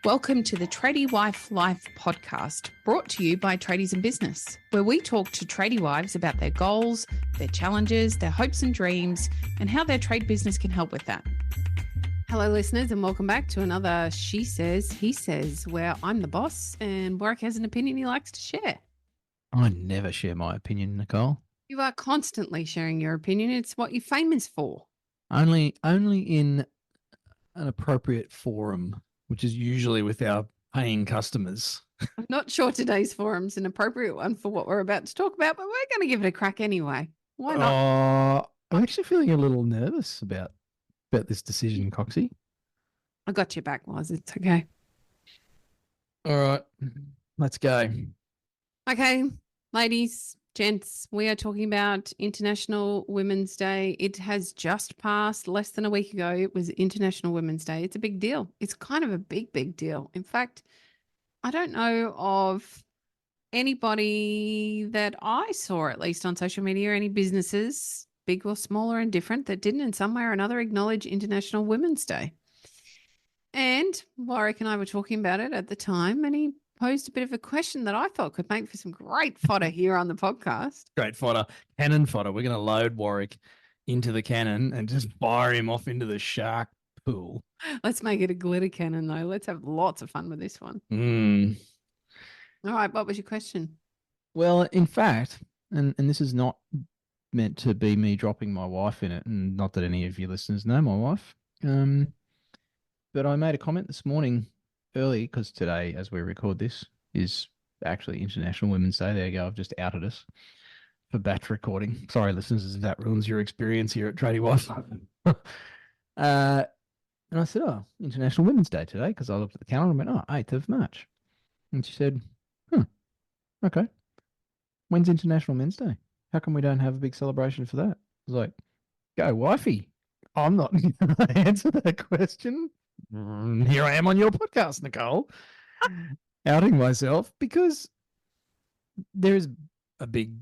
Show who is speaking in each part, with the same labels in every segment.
Speaker 1: Welcome to the Tradie Wife Life podcast, brought to you by Tradies in Business, where we talk to tradie wives about their goals, their challenges, their hopes and dreams, and how their trade business can help with that. Hello, listeners, and welcome back to another She Says, He Says, where I'm the boss and Warwick has an opinion he likes to share.
Speaker 2: I never share my opinion, Nicole.
Speaker 1: You are constantly sharing your opinion. It's what you're famous for.
Speaker 2: Only in an appropriate forum, which is usually with our paying customers.
Speaker 1: I'm not sure today's forum's an appropriate one for what we're about to talk about, but we're going to give it a crack anyway. Why not?
Speaker 2: I'm actually feeling a little nervous about this decision, Coxie.
Speaker 1: I got your back, Waz. It's okay.
Speaker 2: All right, let's go.
Speaker 1: Okay, ladies, gents, we are talking about International Women's Day. It has just passed less than a week ago. It was International Women's Day. It's a big deal. It's kind of a big deal. In fact, I don't know of anybody that I saw, at least on social media, any businesses, big or small or indifferent, that didn't in some way or another acknowledge International Women's Day. And Warwick and I were talking about it at the time, and he posed a bit of a question that I thought could make for some great fodder here on the podcast.
Speaker 2: Great fodder. Cannon fodder. We're going to load Warwick into the cannon and just fire him off into the shark pool.
Speaker 1: Let's make it a glitter cannon, though. Let's have lots of fun with this one. All right, what was your question?
Speaker 2: Well, in fact, and this is not meant to be me dropping my wife in it, and not that any of you listeners know my wife, but I made a comment this morning early, because today, as we record this, is actually International Women's Day. There you go. I've just outed us for batch recording. Sorry, listeners, if that ruins your experience here at Tradie Wife. And I said, International Women's Day today, because I looked at the calendar and went, 8th of March. And she said, okay. When's International Men's Day? How come we don't have a big celebration for that? I was like, go wifey. I'm not going to answer that question. Here I am on your podcast, Nicole, outing myself, because there is a big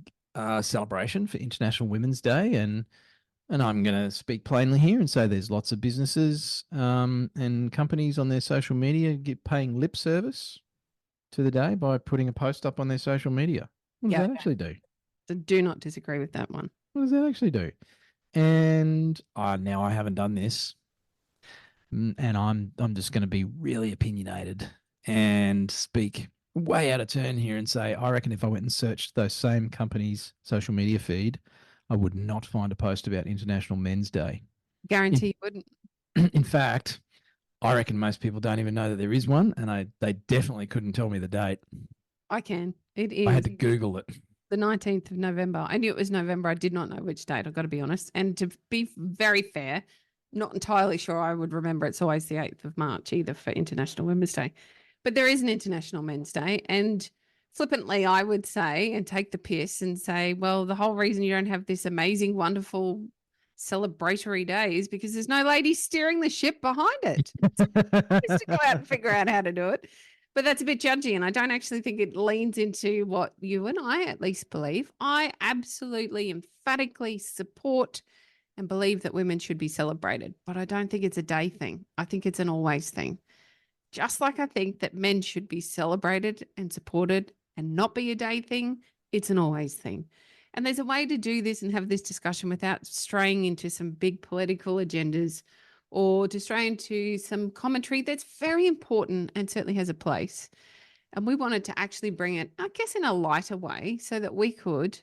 Speaker 2: celebration for International Women's Day, and I'm going to speak plainly here and say there's lots of businesses and companies on their social media paying lip service to the day by putting a post up on their social media. What does that actually do?
Speaker 1: So do not disagree with that one.
Speaker 2: What does that actually do? And now I haven't done this, and I'm just going to be really opinionated and speak way out of turn here and say, I reckon if I went and searched those same companies' social media feed, I would not find a post about International Men's Day.
Speaker 1: Guarantee you wouldn't.
Speaker 2: In fact, I reckon most people don't even know that there is one, and they definitely couldn't tell me the date.
Speaker 1: I can. It is.
Speaker 2: I had to Google it.
Speaker 1: The 19th of November. I knew it was November. I did not know which date. I've got to be honest. And to be very fair, not entirely sure I would remember it's always the 8th of March either for International Women's Day. But there is an International Men's Day. And flippantly, I would say, and take the piss and say, well, the whole reason you don't have this amazing, wonderful celebratory day is because there's no lady steering the ship behind it. Just to go out and figure out how to do it. But that's a bit judgy, and I don't actually think it leans into what you and I at least believe. I absolutely, emphatically support and believe that women should be celebrated, but I don't think it's a day thing. I think it's an always thing. Just like I think that men should be celebrated and supported and not be a day thing, it's an always thing. And there's a way to do this and have this discussion without straying into some big political agendas or to stray into some commentary that's very important and certainly has a place. And we wanted to actually bring it, I guess, in a lighter way so that we could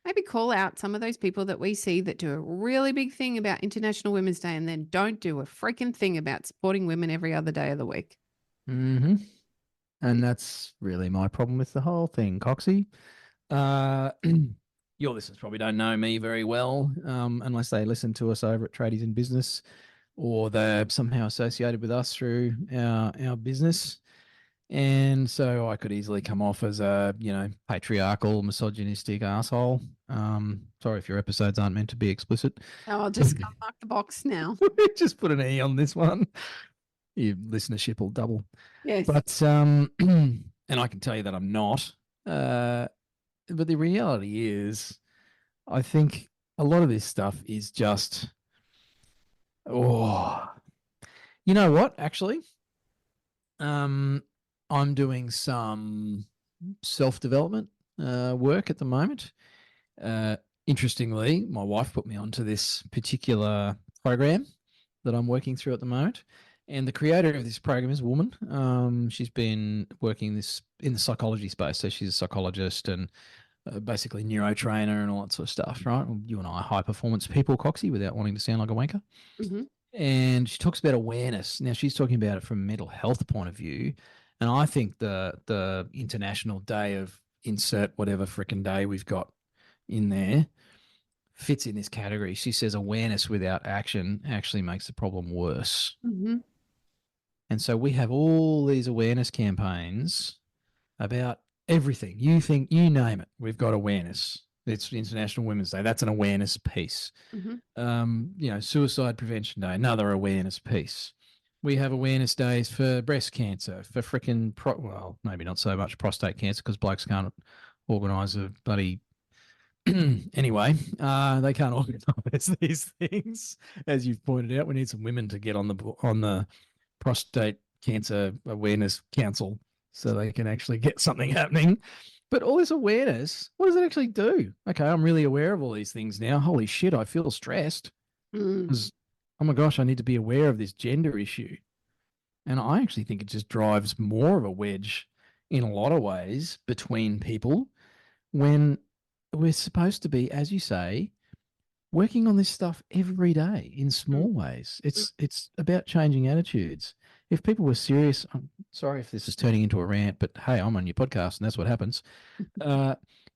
Speaker 1: maybe call out some of those people that we see that do a really big thing about International Women's Day and then don't do a freaking thing about supporting women every other day of the week.
Speaker 2: Mm-hmm. And that's really my problem with the whole thing, Coxie. Your listeners probably don't know me very well unless they listen to us over at Tradies in Business, or they're somehow associated with us through our business. And so I could easily come off as a, patriarchal, misogynistic asshole. Sorry if your episodes aren't meant to be explicit.
Speaker 1: Oh, I'll just mark the box now.
Speaker 2: Just put an E on this one. Your listenership will double.
Speaker 1: Yes.
Speaker 2: But, and I can tell you that I'm not. But the reality is, I think a lot of this stuff is just... Oh, you know what? Actually, I'm doing some self-development work at the moment. Interestingly, my wife put me onto this particular program that I'm working through at the moment. And the creator of this program is a woman. She's been working this in the psychology space. So she's a psychologist and basically neurotrainer and all that sort of stuff, right? Well, you and I are high performance people, Coxie, without wanting to sound like a wanker.
Speaker 1: Mm-hmm.
Speaker 2: And she talks about awareness. Now she's talking about it from a mental health point of view. And I think the International Day of insert whatever freaking day we've got in there fits in this category. She says awareness without action actually makes the problem worse.
Speaker 1: Mm-hmm.
Speaker 2: And so we have all these awareness campaigns about everything. You think, you name it, we've got awareness. It's International Women's Day. That's an awareness piece.
Speaker 1: Mm-hmm.
Speaker 2: Suicide Prevention Day, another awareness piece. We have awareness days for breast cancer, for freaking, well, maybe not so much prostate cancer because blokes can't organise a bloody anyway, they can't organise these things, as you've pointed out. We need some women to get on the prostate cancer awareness council so they can actually get something happening. But all this awareness, what does it actually do? Okay, I'm really aware of all these things now. Holy shit, I feel stressed.
Speaker 1: Mm.
Speaker 2: Oh my gosh, I need to be aware of this gender issue. And I actually think it just drives more of a wedge in a lot of ways between people when we're supposed to be, as you say, working on this stuff every day in small ways. It's about changing attitudes. If people were serious, I'm sorry if this is turning into a rant, but hey, I'm on your podcast and that's what happens.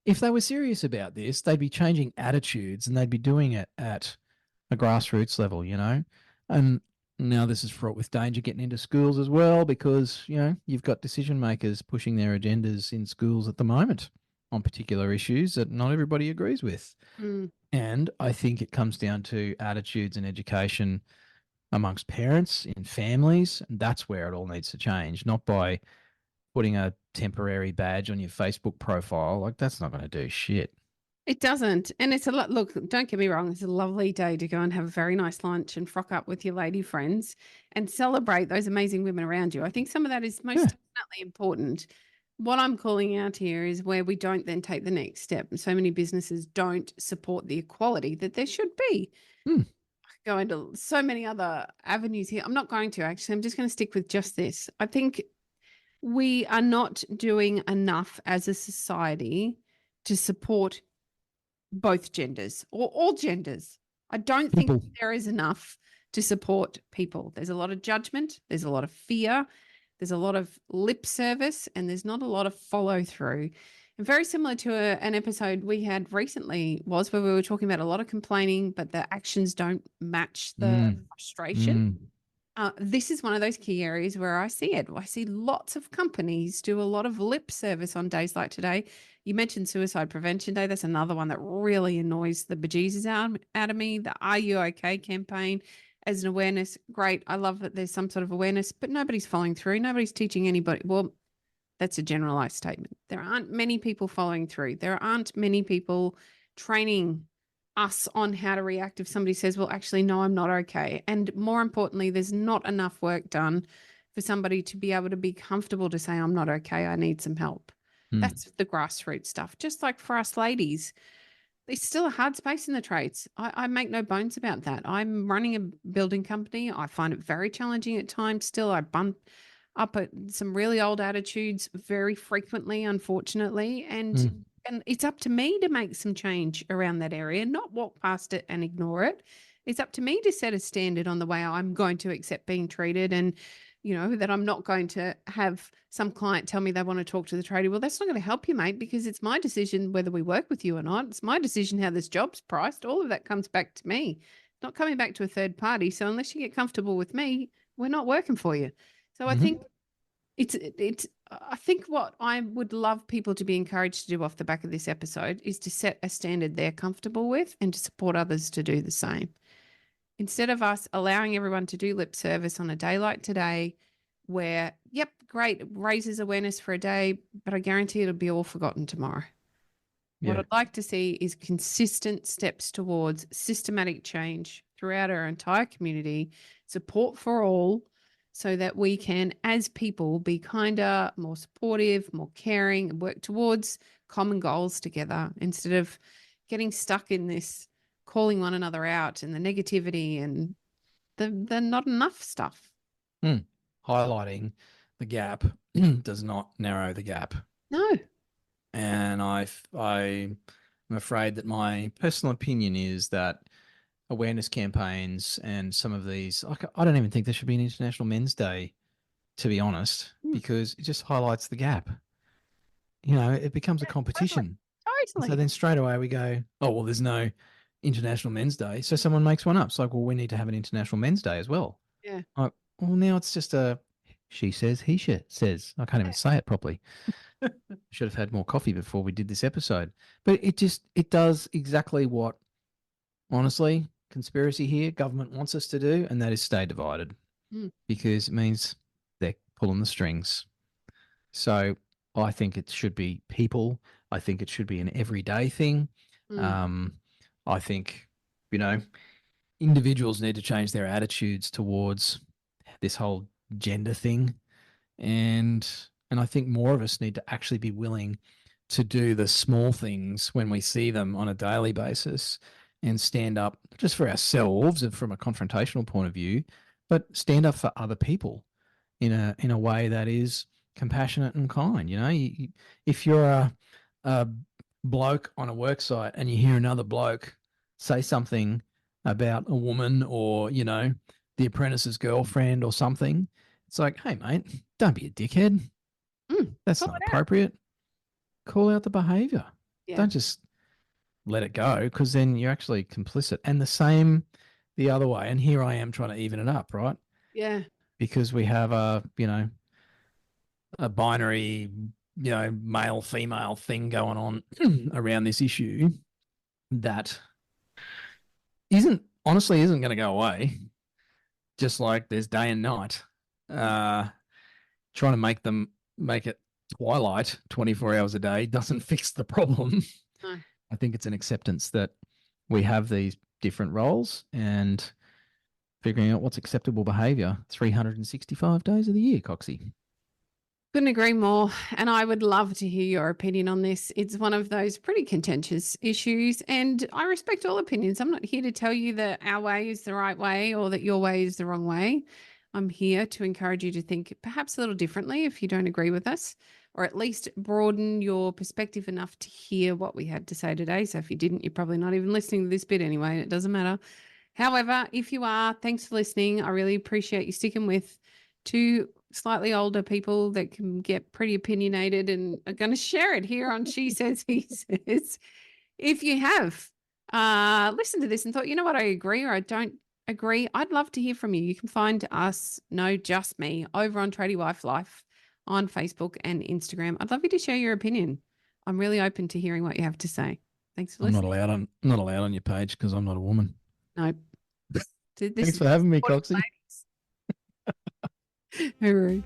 Speaker 2: If they were serious about this, they'd be changing attitudes and they'd be doing it at a grassroots level, And now this is fraught with danger getting into schools as well because, you've got decision makers pushing their agendas in schools at the moment on particular issues that not everybody agrees with.
Speaker 1: Mm.
Speaker 2: And I think it comes down to attitudes and education amongst parents, in families, and that's where it all needs to change, not by putting a temporary badge on your Facebook profile. Like, that's not going to do shit.
Speaker 1: It doesn't. And it's a lot. Look, don't get me wrong. It's a lovely day to go and have a very nice lunch and frock up with your lady friends and celebrate those amazing women around you. I think some of that is most definitely important. What I'm calling out here is where we don't then take the next step. And so many businesses don't support the equality that there should be. Go into so many other avenues here. I'm not going to actually. I'm just going to stick with just this. I think we are not doing enough as a society to support both genders or all genders. I don't think there is enough to support people. There's a lot of judgment. There's a lot of fear. There's a lot of lip service and there's not a lot of follow through. And very similar to an episode we had recently was where we were talking about a lot of complaining, but the actions don't match the frustration. This is one of those key areas where I see it. I see lots of companies do a lot of lip service on days like today. You mentioned Suicide Prevention Day. That's another one that really annoys the bejesus out of me. The Are You OK campaign as an awareness. Great. I love that there's some sort of awareness, but nobody's following through. Nobody's teaching anybody. Well, that's a generalized statement. There aren't many people following through. There aren't many people training us on how to react if somebody says, well, actually, no, I'm not okay. And more importantly, there's not enough work done for somebody to be able to be comfortable to say, I'm not okay. I need some help. That's the grassroots stuff. Just like for us ladies, it's still a hard space in the trades. I make no bones about that. I'm running a building company. I find it very challenging at times still. I bump up at some really old attitudes very frequently, unfortunately. And it's up to me to make some change around that area, not walk past it and ignore it. It's up to me to set a standard on the way I'm going to accept being treated and, that I'm not going to have some client tell me they want to talk to the tradie. Well, that's not going to help you, mate, because it's my decision whether we work with you or not. It's my decision how this job's priced. All of that comes back to me, not coming back to a third party. So unless you get comfortable with me, we're not working for you. So I think I think what I would love people to be encouraged to do off the back of this episode is to set a standard they're comfortable with and to support others to do the same. Instead of us allowing everyone to do lip service on a day like today where, yep, great, it raises awareness for a day, but I guarantee it'll be all forgotten tomorrow. What I'd like to see is consistent steps towards systematic change throughout our entire community, support for all, so that we can, as people, be kinder, more supportive, more caring, and work towards common goals together instead of getting stuck in this calling one another out and the negativity and the not enough stuff.
Speaker 2: Highlighting the gap does not narrow the gap.
Speaker 1: No.
Speaker 2: And I'm afraid that my personal opinion is that awareness campaigns and some of these, like, I don't even think there should be an International Men's Day, to be honest, because it just highlights the gap. You know, it becomes a competition.
Speaker 1: Totally.
Speaker 2: So then straight away we go, oh, well, there's no International Men's Day. So someone makes one up. It's like, well, we need to have an International Men's Day as well.
Speaker 1: Yeah.
Speaker 2: Like, well, now it's just a she says, he says. I can't even say it properly. Should have had more coffee before we did this episode. But it does exactly what, honestly, conspiracy here, government wants us to do, and that is stay divided. Because it means they're pulling the strings. So I think it should be people. I think it should be an everyday thing. I think, you know, individuals need to change their attitudes towards this whole gender thing. And I think more of us need to actually be willing to do the small things when we see them on a daily basis and stand up not just for ourselves and from a confrontational point of view, but stand up for other people in a way that is compassionate and kind. You know, if you're a bloke on a work site and you hear another bloke say something about a woman or, you know, the apprentice's girlfriend or something, it's like, hey, mate, don't be a dickhead. That's not appropriate. Call out the behavior.
Speaker 1: Yeah.
Speaker 2: Don't just let it go, because then you're actually complicit. And the same the other way. And here I am trying to even it up, right?
Speaker 1: Yeah.
Speaker 2: Because we have a binary, male, female thing going on around this issue that honestly isn't going to go away. Just like there's day and night. Trying to make it twilight 24 hours a day doesn't fix the problem.
Speaker 1: No.
Speaker 2: I think it's an acceptance that we have these different roles and figuring out what's acceptable behavior 365 days of the year, Coxie.
Speaker 1: Couldn't agree more. And I would love to hear your opinion on this. It's one of those pretty contentious issues, and I respect all opinions. I'm not here to tell you that our way is the right way or that your way is the wrong way. I'm here to encourage you to think perhaps a little differently if you don't agree with us, or at least broaden your perspective enough to hear what we had to say today. So if you didn't, you're probably not even listening to this bit anyway. It doesn't matter. However, if you are, thanks for listening. I really appreciate you sticking with two slightly older people that can get pretty opinionated and are going to share it here on She Says, He Says. If you have listened to this and thought, you know what, I agree or I don't agree, I'd love to hear from you. You can find us, no, just me, over on Tradie Wife Life on Facebook and Instagram. I'd love you to share your opinion. I'm really open to hearing what you have to say. Thanks for listening.
Speaker 2: I'm not allowed on your page because I'm not a woman.
Speaker 1: No.
Speaker 2: Thanks for having me, Coxie.
Speaker 1: Hooroo.